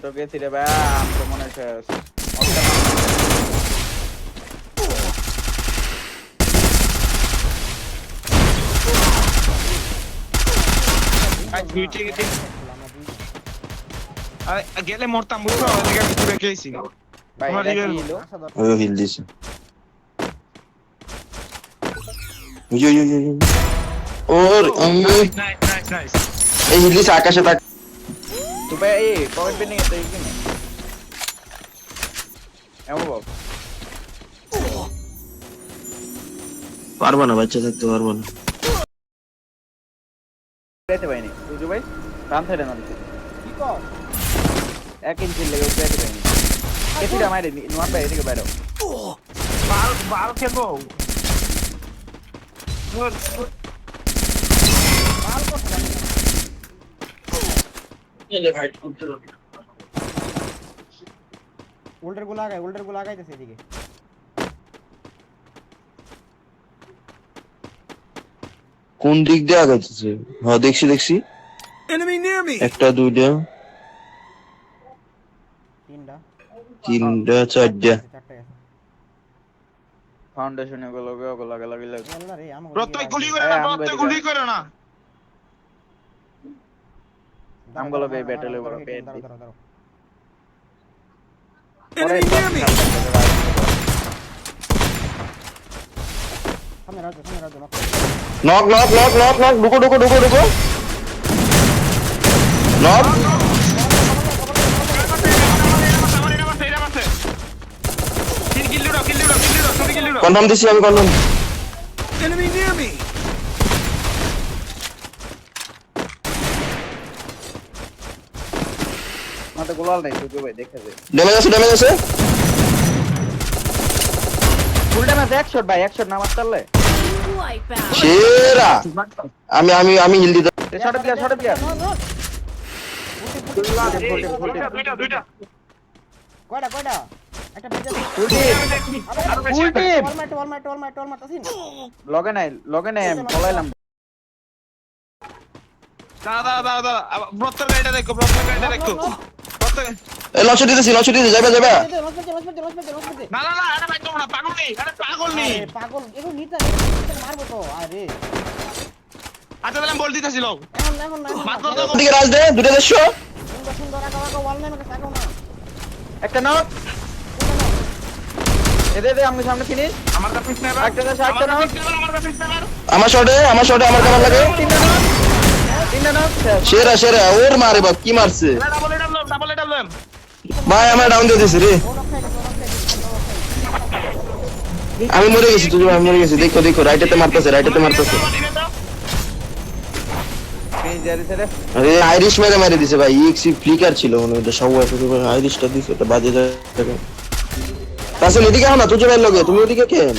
তোকে ছিড়ে ভাই আমতো মনে শেষ গেলে মরতাম বুঝছো এদিকে আমি ঘুরে গেছি ভাই তোমার এটা ইয়ে কি হলো ও হিল দিছে ওর নাইস নাইস এই হিল দিছে আকাশে তাক তুই ভাই এই পকেট পেন নিয়ে তুই কিনে এমন বল পারবো না বাচ্চা থাকতে পারবো না পেতে পাইনি তুই ভাই রান থাইরে না কি কর 1 ইঞ্চি লেগে পেতে পাইনি কেতিরা মাইরে নোয়ান ভাই এদিকে বাইরে বাল খেলবো মাল করতে জানি না উল্টের গুলো আগাইতেছে এদিকে কোন দিক দিয়ে আগাইতেছে হ্যাঁ দেখছি একটা দুইটা তিনটা তিনটা চারটা চারটে আছে ফাউন্ডেশনে গুলো লাগে লাগে আল্লাহ রে আমাকে প্রত্যেক গুলি করে না প্রত্যেক গুলি করে না আমগুলো বে ব্যাটেলে বড় পেট দাঁড়াও পরে সামনে রাজু নক ঢুকো নক কনফার্ম দিছি আমি কনফার্ম মাথা গোলাল নাই তুই ভাই দেখে দে ড্যামেজ আছে ফুল ড্যামেজ 1 শট ভাই 1 শট না মারতালে Wipe out. সেরা আমি হিল দিতে শট প্লেয়ার দুইটা কয়টা একটা বেজে ফুল টিম ওয়াল মারতে সিন লগে নাই আমি পলাইলাম দাদা প্রত্যেক গাড়িটা দেখো এই লঞ্চ দিতেছি যাবে লস না আরে ভাই তোমরা পাগল নেই পাগল এগুলো নিতে মারবো তো আরে আচ্ছা তাহলে আমি বল দিতেছিল এখন না মাত্র তো দিকে রাজ দে দুটো দেশো সুন্দর আগা ওয়াল নাই আমাকে তাকাও না একটা নক এদে আমি সামনে ফিনিশ আমার কাছে স্নাইপার একটা নক আমার কাছে স্নাইপার আমার শটে আমার কেমন লাগে তিনটা নক সেরা ওর মারে বাপ কি মারছে ডাবল এম ভাই আমার ডাউন দিয়ে দিছে রে আমি মরে গেছি আমি মরে গেছি দেখো রাইটেতে মারতেছে ফিনিশ দিয়ে দিছে রে আরে আইরিশ মেরে দিছে ভাই ইএক্সি ফ্লিকার ছিল মনে হয় সব আইরিশটা দিছে এটা বাজে যায় তাসে এদিকে আও না তুই ভাই লগে তুমি ওদিকে কেন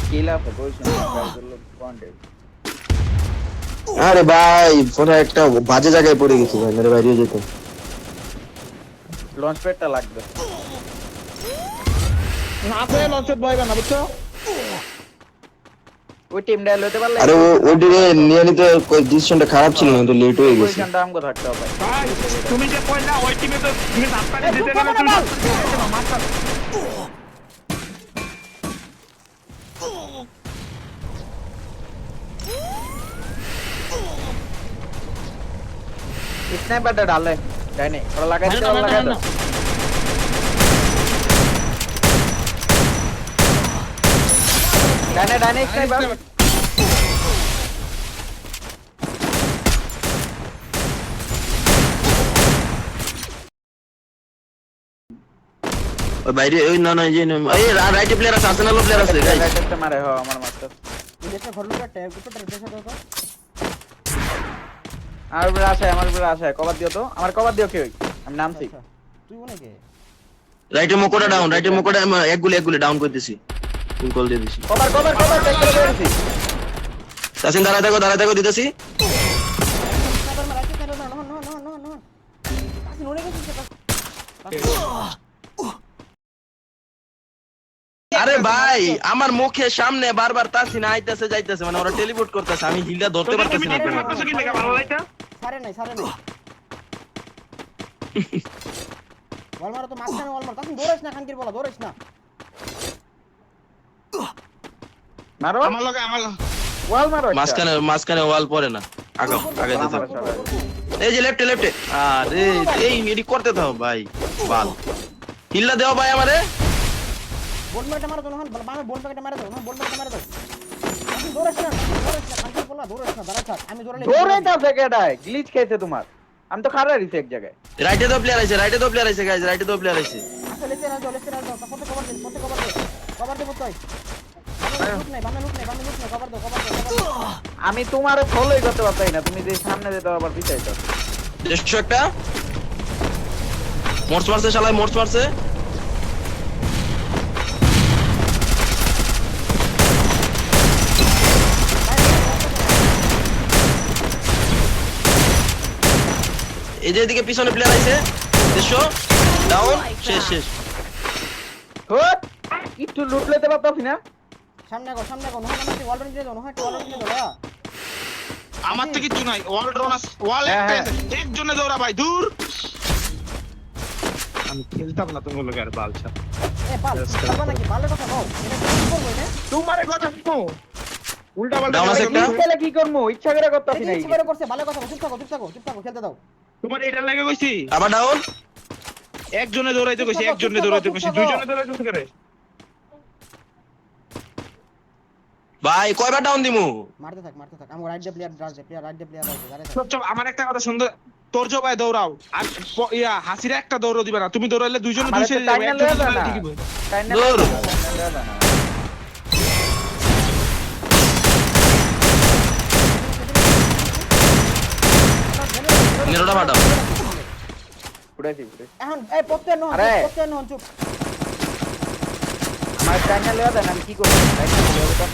কিল আপ পজিশন পয়েন্টে আরে ভাই ফোনে একটা বাজে জায়গায় পড়ে গেছি ভাই মেরে বাইরে যেত লঞ্চ প্যাডটা লাগবে না তো লঞ্চের ভয় না বুঝছো ওই টিম ডায়াল হতে পারলে আরে ওই দিকে নিয়ে নিতে ডিসিশনটা খারাপ ছিল না তো লেট হয়ে গেছে পজিশনটা আমগো থাকতে হবে ভাই তুমি যে কইলা ওই টিমে তো তুমি রাস্তায় দিতে গেলে তুমি মাস্টার स्नाइपर डाल है डाइने थोड़ा लगा दे डाइने स्नाइपर ওই বাইরে ওই না যে এই রাইট প্লেয়ার আছে আর্সেনাল প্লেয়ার আছে গাইস রাইট মারে हो আমার মাস্টার এই একটা ঘর লোকের ট্যাগ উপরটা দেখা দাও তো আমার উপরে আসে কভার দিও তো আমার কভার দিও কি আমি নামছি তুই বলে কে রাইটে মোকোটা ডাউন এক গুলি ডাউন করে দিছি ফুল কল দিয়ে দিছি কভার চেক করে দিয়েছি তাসিন দাঁড়ায় থাকো দিতেছি সাইবার মারা কি সাইবার মারা নো আসি নড়ে গেছে আরে ভাই আমার মুখের সামনে বারবার তাসিনা আইতাছে যাইতাছে মানে ওরা টেলিপোর্ট করতেছে আমি হিলটা ধরতে পারতেছি না মারতেছো কি লাগা ভালো লাইটা সারে নাই ওয়াল মারো তো মাঝখানে ওয়াল মারো তখন দৌড়াইস না খানকির বলা দৌড়াইস না মারো আমার লগে ওয়াল মারো মাঝখানে ওয়াল পড়ে না আগে দিতে এই যে লেফটে আরে এই এডি করতে দাও ভাই বাল হিলটা দাও ভাই আমারে বোল্ট মারটা মারো তো না বামে বোল্ট প্যাকেটে মারো দাও না বোল্ট প্যাকেটে মারো দাও তখন দৌড়াইস না খানকির বলা দৌড়াইস না দাঁড়া থাক আমি দৌড়ালে দৌড়াইতে আছে কেডায় গ্লিচ খেয়েছে তোমার আমি তো খাড়া রইছি এক জায়গায় রাইটে দো প্লেয়ার আইছে গাইস রাইটে দো প্লেয়ার আইছে আসলে লেফটে রাখো তারপর কভার দে বতাই বামে লুট নাই কভার দাও আমি তোমারে ফলোই করতে পারতাই না তুমি যে সামনে যেতে আবার পিছাই দাও দেশো একটা মোর্স মারছে শালায় মোর্স মারছে এই যে এদিকে পিছনে প্লেয়ার আইছে দেশো ডাউন শেষ হোট একটু লুট লইতে পারতাছি না সামনে গো নহন আমাকে ওয়াল রাউন্ড দিয়ে দাও নহন ওয়াল রাউন্ড দিয়ে দাও আমার তো কিছু নাই ওয়াল ড্রোনাস ওয়াল হ্যাঁ। একজনে দৌড়া ভাই দূর আমি খেলতাম না তোমার লগে আর বালছা এ পাল পারবা নাকি পালের কথা কও এটা কি করব না তোমারে কথা শুনো উল্টা পাল্টা Down আছে একটা। খেলে কি করবো ইচ্ছা করে করতাছি না কি করে করছে ভালো কথা চুপ থাকো খেলতে দাও তোমার এটা লাগে কইছি আবার ডাউন একজনে দৌড়াইতে কইছি একজনে দৌড়াইতে কইছি দুইজনে দৌড়াইতে করে ভাই কয়বার ডাউন দিমু মারতে থাক আমি right they player right they player দাঁড়ায় থাক চুপ আমার একটা কথা সুন্দর তোর ভাই দৌড়াও আর ইয়া হাসিরা একটা দৌড় দিবে না তুমি দৌড়াইলে দুইজনে দুই সাইডে যাবে একজনে দৌড়াইলে ঠিকই হবে। দৌড়। নেরোটা ফাটাও উড়াইছি এখন এই প্রত্যেক আরে। নহন চুপ আমার টাইনা লেওয়া দেন আমি কি করবো টাইনা লেওয়া দেন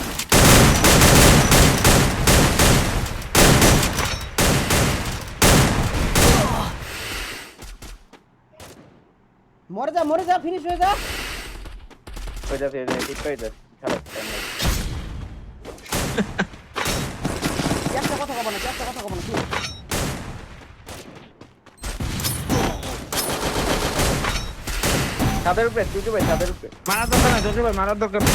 মরে যা ফিনিশ হয়ে যা হয়ে যাবে ঠিক হয়ে যাবে খারাপ টাইম একটা কথা কব না চুপ ছাদের উপরে তুই ভাই ছাদের উপরে মারার দরকার নাই জোসে ভাই মারার দরকার নাই।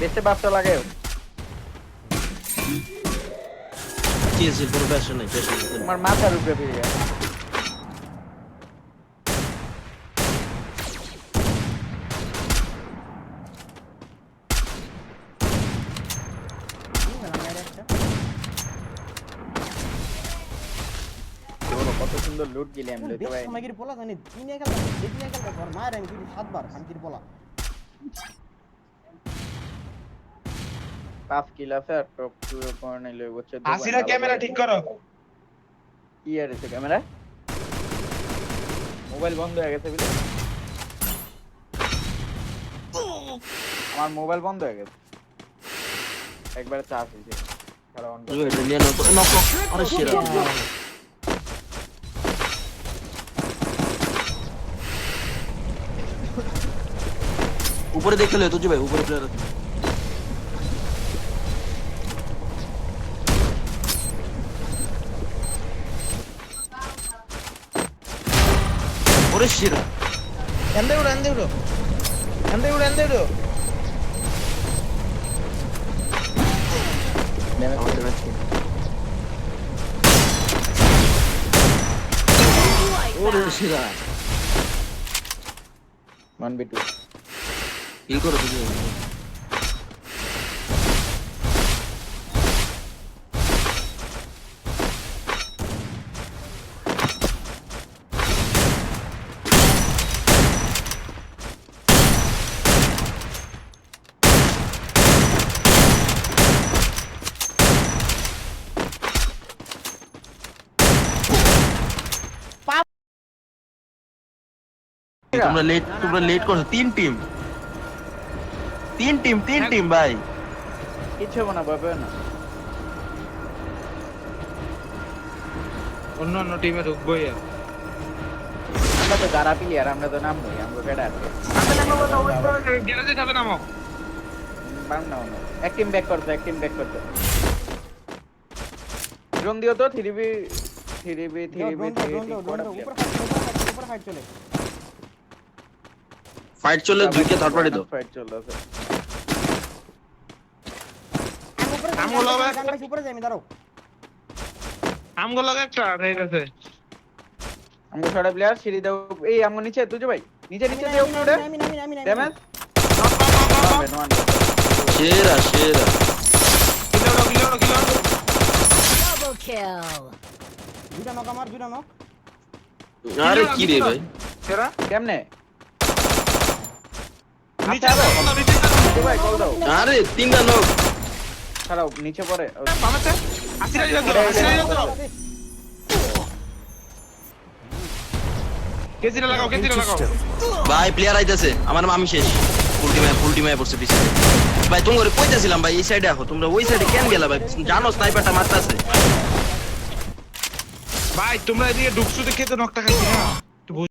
বেশি বাপটা লাগে চিল পুরো প্যাশন নেই তোমার মাথার উপরে পেয়ে গেছে কত সুন্দর লুট গেলি আমি লইতে ভাই সময়গির বলা জানি তিনে গেল ঘর মায়ের আমি কিন্তু 7 বার খানকির বলা 5 কিল আছে আর টপ 2 পয়েন্ট লই হচ্ছে হাসিরা ক্যামেরা ঠিক করো কি আর আছে ক্যামেরা মোবাইল বন্ধ হয়ে গেছে বুঝলি আমার মোবাইল বন্ধ হয়ে গেছে একবারে চার্জ হইছে খেলা অন আরে শিরা উপরে দেখতে লে তুই ভাই উপরে প্লেয়ার আছে ওরে শিরা ಎಂದೆ ಬಿಡು আমাদের ম্যাচ ওরে শিরা 1v2 কিল করো তুই তোমরা লেট করছো তিন টিম ভাই কিছু হবে না ভয় পেও না অন্য অন্য টিমে ঢুকবোই আর আমরা তো যারা প্লেয়ার আমরা তো নাম নই আমরা বেটা আছে গ্যারেজে যাবে নামো বাম নাও না এক টিম ব্যাক করতে ড্রোন দিও তো 3v 3v উপর ফাইট চলে ফাইট চলে দুইকে থার্ড পার্টি দাও ফাইট চলছে আমি উপরে আমি যাই, উপরে যাই আমি দাঁড়াও আমগুলো একটা ঠিক আছে আমগো ছড়া প্লেয়ার সিঁড়ি দাও এই আমগো নিচে তুই ভাই নিচে দিও উপরে আমি ড্যামেজ সেরা সেরা কিলো Double kill. দুটা নক আমার দুটা নক আরে কি রে ভাই সেরা কেমনে নিচে দাও নিচে তুই ভাই কল দাও আরে তিনটা লোক ছাড়াও নিচে পড়ে দাও বামাতে আসিরা দাও কেজিরা লাগাও ভাই প্লেয়ার আইতাছে আমার মামি শেষ ফুল টিমে পড়ছে পিছনে ভাই তুমি করে কইতাছিলাম ভাই এই সাইডে আসো তোমরা ওই সাইডে কেন গেলা ভাই জানো স্নাইপারটা মারতাছে ভাই তোমরা এদিকে ঢুকছো দেখে তো নকটা খাইছি না